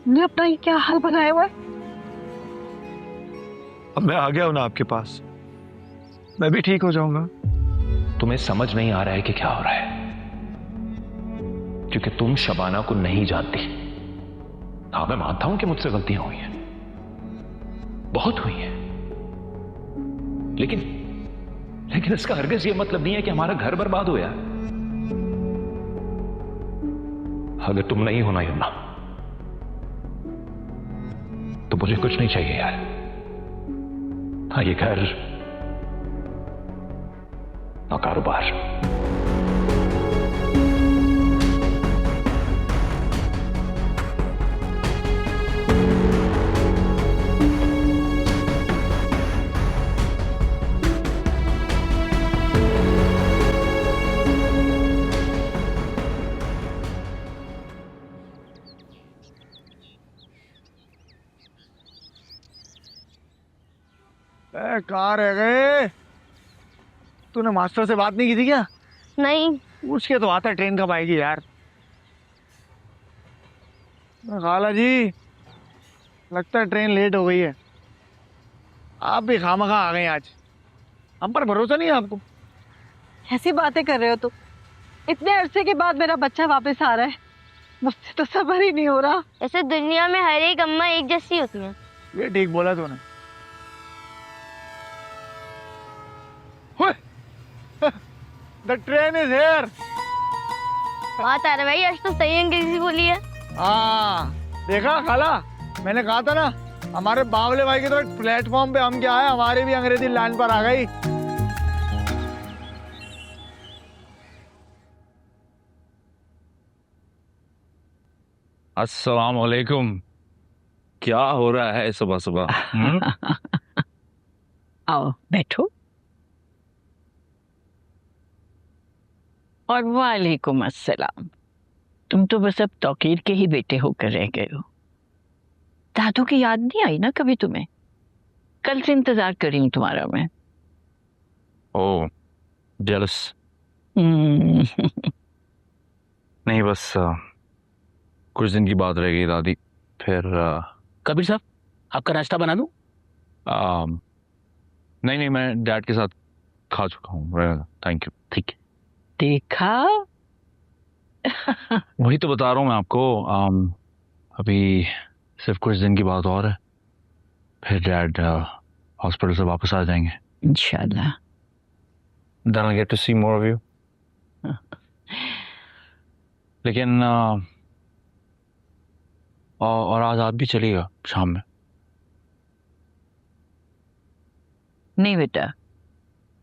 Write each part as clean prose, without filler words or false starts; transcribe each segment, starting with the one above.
ने अपना ये क्या हाल बनाया हुआ है? अब मैं आ गया हूं ना आपके पास, मैं भी ठीक हो जाऊंगा। तुम्हें समझ नहीं आ रहा है कि क्या हो रहा है, क्योंकि तुम शबाना को नहीं जानती। हाँ, मैं मानता हूं कि मुझसे गलतियां हुई हैं, बहुत हुई हैं, लेकिन इसका हरगिज ये मतलब नहीं है कि हमारा घर बर्बाद हो गया। अगर तुम नहीं हो ना यमुना, तो मुझे कुछ नहीं चाहिए यार। हाँ, ये घर ना कारोबार। कहाँ रह गए? तूने मास्टर से बात नहीं की थी क्या? नहीं। पूछ के तो आता ट्रेन कब आएगी यार। खाला जी, लगता है ट्रेन लेट हो गई है। आप भी खामखा आ गए आज। हम पर भरोसा नहीं है आपको। ऐसी बातें कर रहे हो तुम? इतने अरसे के बाद मेरा बच्चा वापस आ रहा है, मुझसे तो सब्र ही नहीं हो रहा। ऐसे दुनिया में हर एक अम्मा एक जैसी होती है। ये ठीक बोला तूने। The train is here. हाँ तारा भाई, आज तो सही अंग्रेजी बोली है। हाँ, देखा खाला, मैंने कहा था ना, हमारे बावले भाई के तो प्लेटफॉर्म पे हम क्या है, हमारे भी अंग्रेजी लाइन पर आ गई। अस्सलाम वालेकुम। क्या हो रहा है सुबह सुबह? आओ बैठो। और वालेकुम अस्सलाम। तुम तो बस अब तौकीर के ही बेटे होकर रह गए हो। दादू की याद नहीं आई ना कभी तुम्हें? कल से इंतजार कर रही हूँ तुम्हारा मैं। ओह, जेलस। नहीं, बस कुछ दिन की बात रह गई दादी, फिर कबीर साहब, आपका नाश्ता बना दूं? नहीं नहीं, मैं डैड के साथ खा चुका हूँ, थैंक यू। ठीक है। देखा। वही तो बता रहा हूँ मैं आपको। अभी सिर्फ कुछ दिन की बात और है, फिर डैड हॉस्पिटल से वापस आ जाएंगे। इंशाल्लाह। Then I'll get to see more of you. लेकिन और आज आप भी चलिएगा शाम में? नहीं बेटा,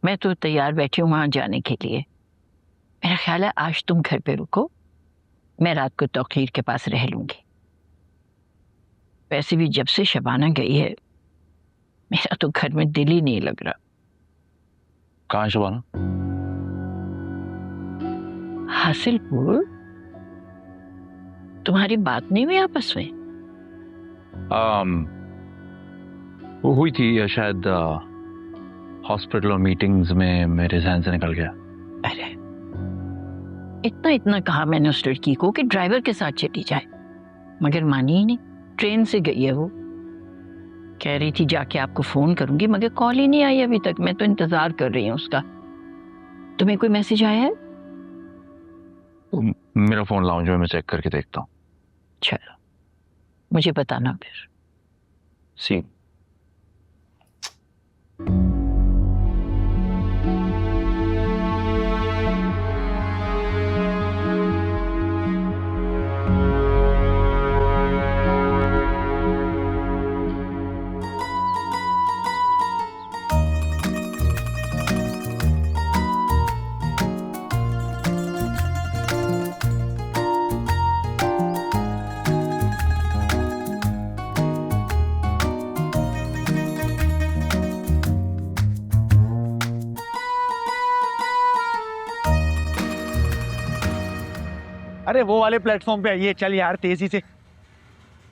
मैं तो तैयार बैठी हूँ वहां जाने के लिए। मेरा ख्याल है आज तुम घर पे रुको, मैं रात को तौकीर के पास रह लूंगी। वैसे भी जब से शबाना गई है, मेरा तो घर में दिल ही नहीं लग रहा। कहाँ है शबाना? हासिलपुर। तुम्हारी बात नहीं हुई आपस में? वो हुई थी शायद, हॉस्पिटल और मीटिंग्स में मेरे ज़हन से निकल गया। अरे इतना इतना कहा मैंने उस लड़की को कि ड्राइवर के साथ चली जाए, मगर मानी ही नहीं। ट्रेन से गई है वो। कह रही थी जाके आपको फोन करूंगी, मगर कॉल ही नहीं आई अभी तक। मैं तो इंतजार कर रही हूँ उसका। तुम्हें कोई मैसेज आया है? मेरा फोन लाउंज में, मैं चेक करके देखता हूँ। चलो, मुझे बताना फिर। सी। अरे वो वाले प्लेटफॉर्म पे आइए, चल यार तेजी से।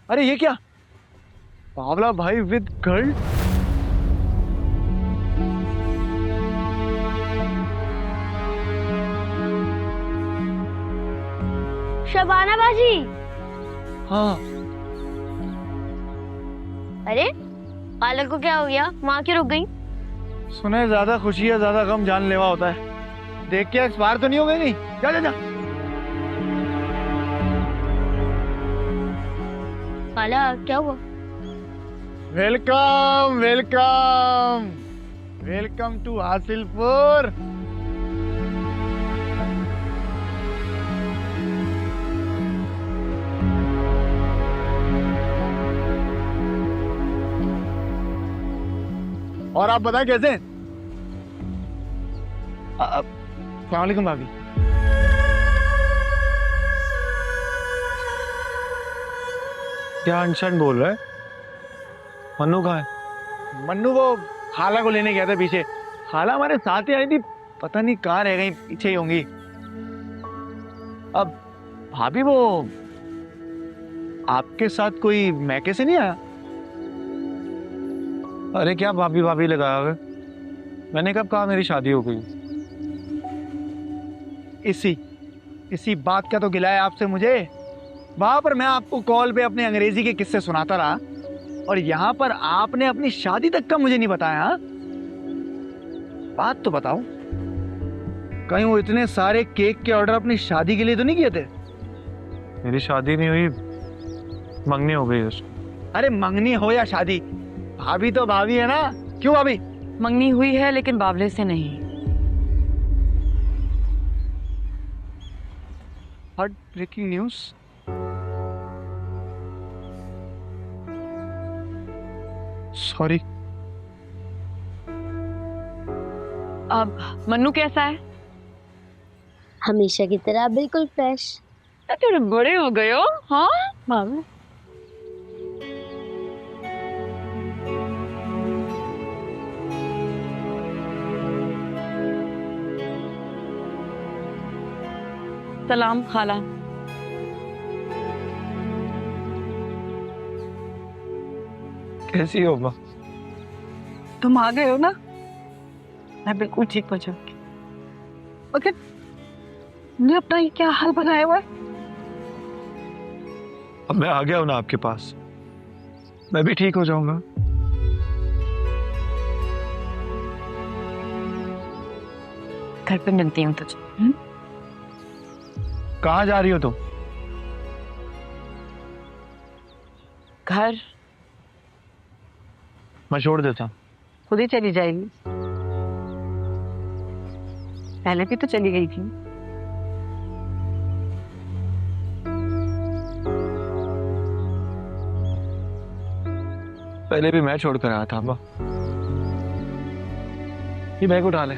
अरे ये क्या, बावला भाई विद गर्ल? शबाना बाजी। हाँ, अरे पालक को क्या हो गया? माँ क्यों रुक गई? सुने ज्यादा खुशी है ज्यादा गम जानलेवा होता है। देख के एक्सपायर तो नहीं हो गई? नहीं, जा जा जा। खाला क्या हुआ? Welcome welcome welcome to Hasilpur. और आप बताएं कैसे? अस्सलाम वालेकुम भाभी। क्या अनशन बोल रहा है? मन्नू कहाँ है? मन्नू वो खाला को लेने गया था पीछे। खाला हमारे साथ ही आई थी, पता नहीं कहाँ रह गई, पीछे ही होंगी। अब भाभी वो आपके साथ कोई मैके से नहीं आया? अरे क्या भाभी भाभी लगाया हुआ है? मैंने कब कहा मेरी शादी हो गई? इसी बात का तो गिला है आपसे मुझे। वहां पर मैं आपको कॉल पे अपने अंग्रेजी के किस्से सुनाता रहा और यहाँ पर आपने अपनी शादी तक का मुझे नहीं बताया। बात तो बताओ, कहीं वो इतने सारे केक के ऑर्डर अपनी शादी के लिए तो नहीं किए थे? मेरी शादी नहीं हुई, मंगनी हो गई उसको। अरे मंगनी हो या शादी, भाभी तो भाभी है ना। क्यों भाभी? मंगनी हुई है लेकिन बावले से नहीं। Heart breaking news. सॉरी। अब मन्नू कैसा है? हमेशा की तरह बिल्कुल फ्रेश। थोड़े बड़े हो गए हो। हाँ मामी। सलाम खाला। कैसी हो माँ? तुम आ गए हो ना? मैं बिल्कुल ठीक हो जाऊंगी। मगर तुमने अपना ये क्या हाल बनाया हुआ है? अब मैं आ गया हूं ना आपके पास, मैं भी ठीक हो जाऊंगा। घर पे मिलती हूँ तुझे। कहाँ जा रही हो तुम? घर मैं छोड़ देता हूँ। खुद ही चली जाएगी। पहले भी तो चली गई थी। पहले भी मैं छोड़कर आया था अब्बा। ये बैग उठा ले।